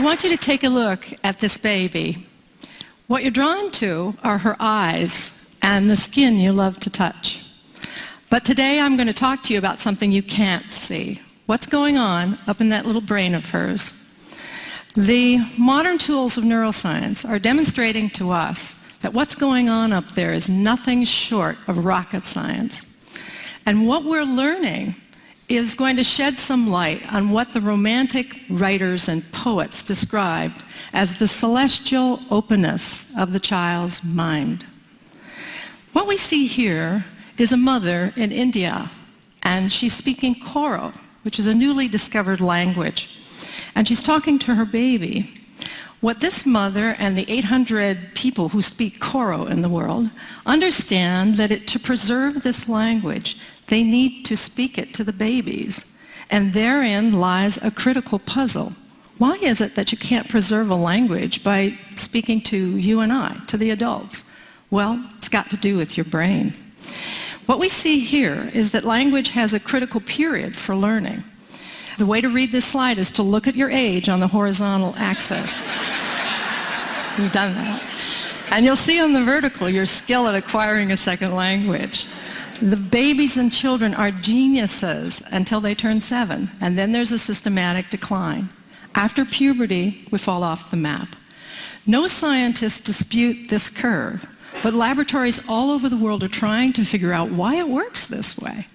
I want you to take a look at this baby. What you're drawn to are her eyes and the skin you love to touch. But today I'm going to talk to you about something you can't see. What's going on up in that little brain of hers? The modern tools of neuroscience are demonstrating to us that what's going on up there is nothing short of rocket science. And what we're learning is going to shed some light on what the Romantic writers and poets described as the celestial openness of the child's mind. What we see here is a mother in India, and she's speaking Koro, which is a newly discovered language. And she's talking to her baby. What this mother and the 800 people who speak Koro in the world understand that to preserve this language, they need to speak it to the babies. And therein lies a critical puzzle. Why is it that you can't preserve a language by speaking to you and I, to the adults? Well, it's got to do with your brain. What we see here is that language has a critical period for learning. The way to read this slide is to look at your age on the horizontal axis. You've done that. And you'll see on the vertical your skill at acquiring a second language. The babies and children are geniuses until they turn 7, and then there's a systematic decline. After puberty, we fall off the map. No scientists dispute this curve, but laboratories all over the world are trying to figure out why it works this way.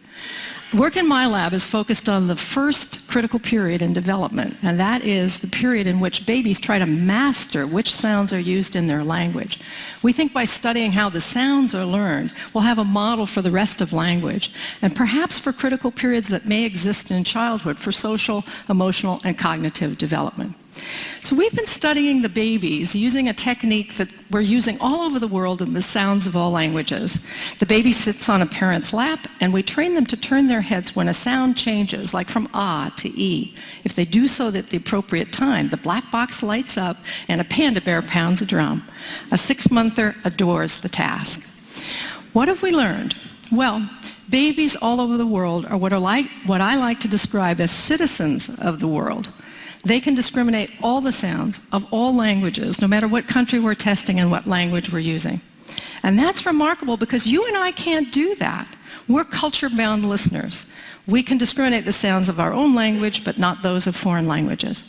Work in my lab is focused on the first critical period in development, and that is the period in which babies try to master which sounds are used in their language. We think by studying how the sounds are learned, we'll have a model for the rest of language, and perhaps for critical periods that may exist in childhood for social, emotional, and cognitive development. So we've been studying the babies using a technique that we're using all over the world in the sounds of all languages. The baby sits on a parent's lap, and we train them to turn their heads when a sound changes, like from ah to e. If they do so at the appropriate time, the black box lights up and a panda bear pounds a drum. A 6-monther adores the task. What have we learned? Well, babies all over the world are what I like to describe as citizens of the world. They can discriminate all the sounds of all languages, no matter what country we're testing and what language we're using. And that's remarkable because you and I can't do that. We're culture-bound listeners. We can discriminate the sounds of our own language, but not those of foreign languages.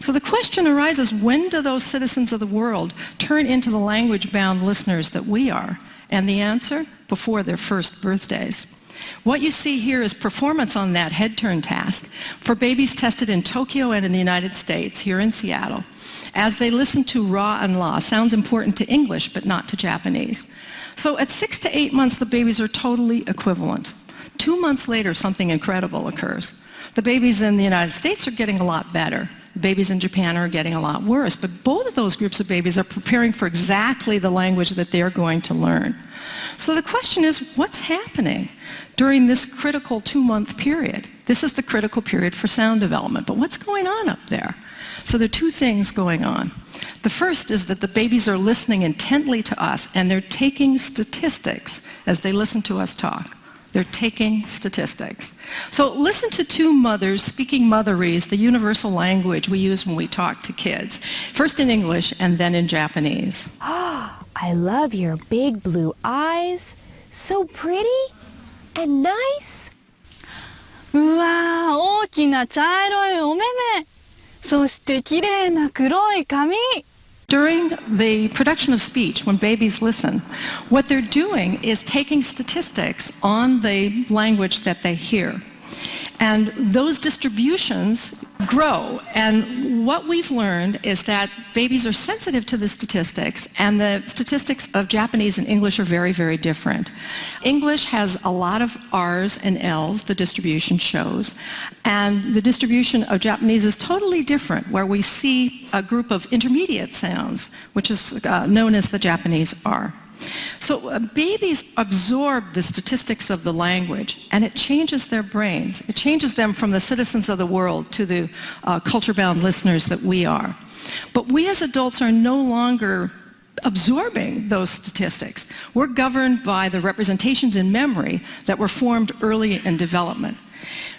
So the question arises, when do those citizens of the world turn into the language-bound listeners that we are? And the answer? Before their first birthdays. What you see here is performance on that head turn task for babies tested in Tokyo and in the United States, here in Seattle, as they listen to ra and la, sounds important to English but not to Japanese. So at 6 to 8 months, the babies are totally equivalent. 2 months later, something incredible occurs. The babies in the United States are getting a lot better. The babies in Japan are getting a lot worse, but both of those groups of babies are preparing for exactly the language that they're going to learn. So the question is, what's happening during this critical 2-month period? This is the critical period for sound development, but what's going on up there? So there are 2 things going on. The first is that the babies are listening intently to us, and they're taking statistics as they listen to us talk. They're taking statistics. So listen to 2 mothers speaking Motherese, the universal language we use when we talk to kids. First in English and then in Japanese. I love your big blue eyes. So pretty and nice. うわー、大きな茶色いお目目。そして綺麗な黒い髪。 During the production of speech, when babies listen, what they're doing is taking statistics on the language that they hear. And those distributions grow. And what we've learned is that babies are sensitive to the statistics, and the statistics of Japanese and English are very, very different. English has a lot of R's and L's, the distribution shows, and the distribution of Japanese is totally different, where we see a group of intermediate sounds, which is known as the Japanese R. So babies absorb the statistics of the language, and it changes their brains. It changes them from the citizens of the world to the culture-bound listeners that we are. But we as adults are no longer absorbing those statistics. We're governed by the representations in memory that were formed early in development.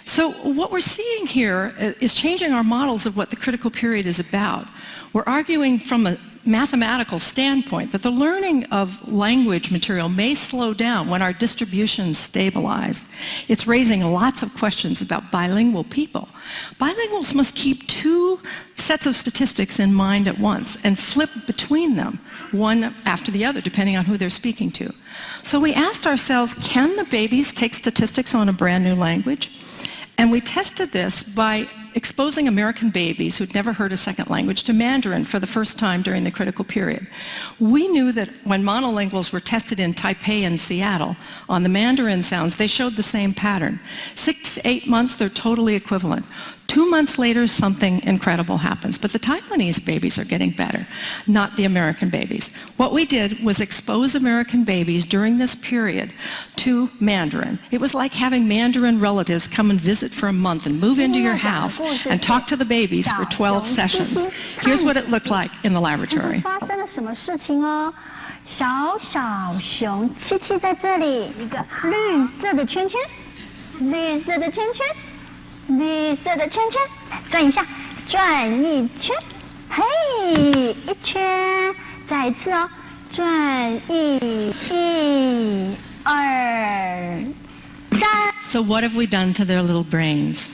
So what we're seeing here is changing our models of what the critical period is about. We're arguing from a mathematical standpoint that the learning of language material may slow down when our distribution stabilized. It's raising lots of questions about bilingual people. Bilinguals must keep two sets of statistics in mind at once and flip between them, one after the other, depending on who they're speaking to. So we asked ourselves, can the babies take statistics on a brand new language? And we tested this by exposing American babies who'd never heard a second language to Mandarin for the first time during the critical period. We knew that when monolinguals were tested in Taipei and Seattle on the Mandarin sounds, they showed the same pattern. 6 to 8 months, they're totally equivalent. 2 months later, something incredible happens. But the Taiwanese babies are getting better, not the American babies. What we did was expose American babies during this period to Mandarin. It was like having Mandarin relatives come and visit for a month and move into your house and talk to the babies for 12 sessions. Here's what it looked like in the laboratory. 发生了什么事情哦？小小熊七七在这里，一个绿色的圈圈，绿色的圈圈，绿色的圈圈，转一下，转一圈，嘿，一圈，再一次哦，转一二三。 So what have we done to their little brains?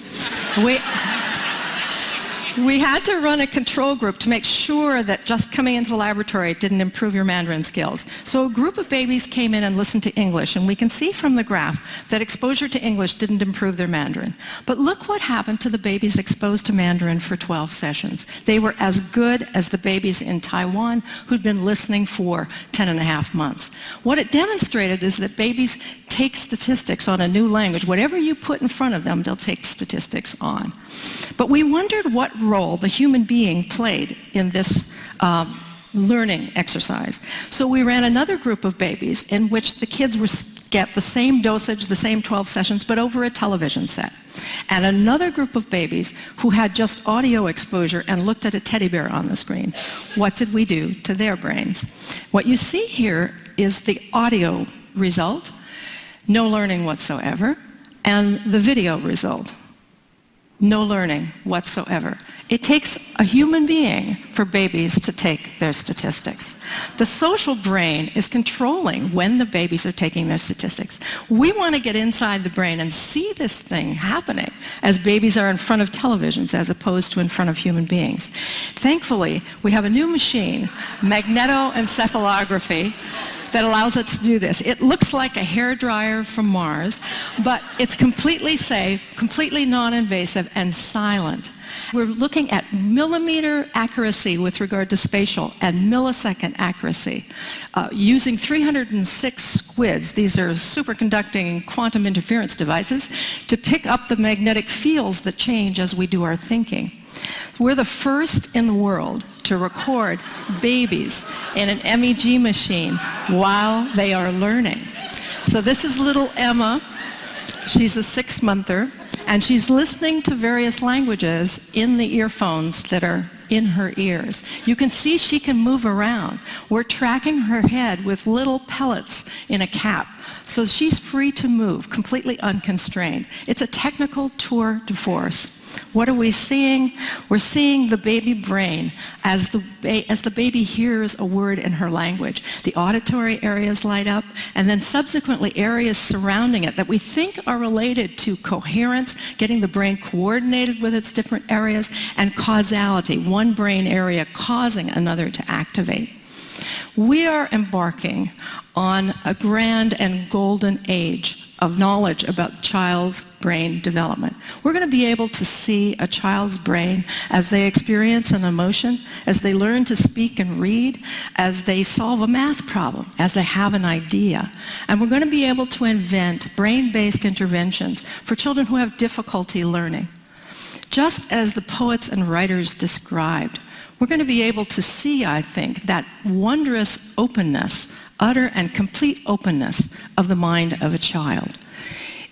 We had to run a control group to make sure that just coming into the laboratory didn't improve your Mandarin skills. So a group of babies came in and listened to English, and we can see from the graph that exposure to English didn't improve their Mandarin. But look what happened to the babies exposed to Mandarin for 12 sessions. They were as good as the babies in Taiwan who'd been listening for 10 and a half months. What it demonstrated is that babies take statistics on a new language. Whatever you put in front of them, they'll take statistics on. But we wondered what role the human being played in this learning exercise. So we ran another group of babies in which the kids get the same dosage, the same 12 sessions, but over a television set. And another group of babies who had just audio exposure and looked at a teddy bear on the screen. What did we do to their brains? What you see here is the audio result, no learning whatsoever, and the video result, no learning whatsoever. It takes a human being for babies to take their statistics. The social brain is controlling when the babies are taking their statistics. We want to get inside the brain and see this thing happening as babies are in front of televisions as opposed to in front of human beings. Thankfully, we have a new machine, magnetoencephalography, that allows us to do this. It looks like a hairdryer from Mars, but it's completely safe, completely non-invasive, and silent. We're looking at millimeter accuracy with regard to spatial and millisecond accuracy using 306 squids. These are superconducting quantum interference devices to pick up the magnetic fields that change as we do our thinking. We're the first in the world to record babies in an MEG machine while they are learning. So this is little Emma. She's a 6-monther, and she's listening to various languages in the earphones that are in her ears. You can see she can move around. We're tracking her head with little pellets in a cap, so she's free to move, completely unconstrained. It's a technical tour de force. What are we seeing? We're seeing the baby brain as the baby hears a word in her language. The auditory areas light up, and then subsequently areas surrounding it that we think are related to coherence, getting the brain coordinated with its different areas, and causality, one brain area causing another to activate. We are embarking on a grand and golden age of knowledge about child's brain development. We're going to be able to see a child's brain as they experience an emotion, as they learn to speak and read, as they solve a math problem, as they have an idea. And we're going to be able to invent brain-based interventions for children who have difficulty learning. Just as the poets and writers described, we're going to be able to see, I think, that wondrous openness, utter and complete openness of the mind of a child.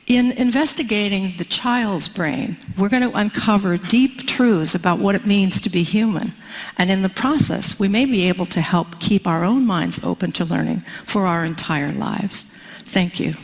In investigating the child's brain, we're going to uncover deep truths about what it means to be human. And in the process, we may be able to help keep our own minds open to learning for our entire lives. Thank you.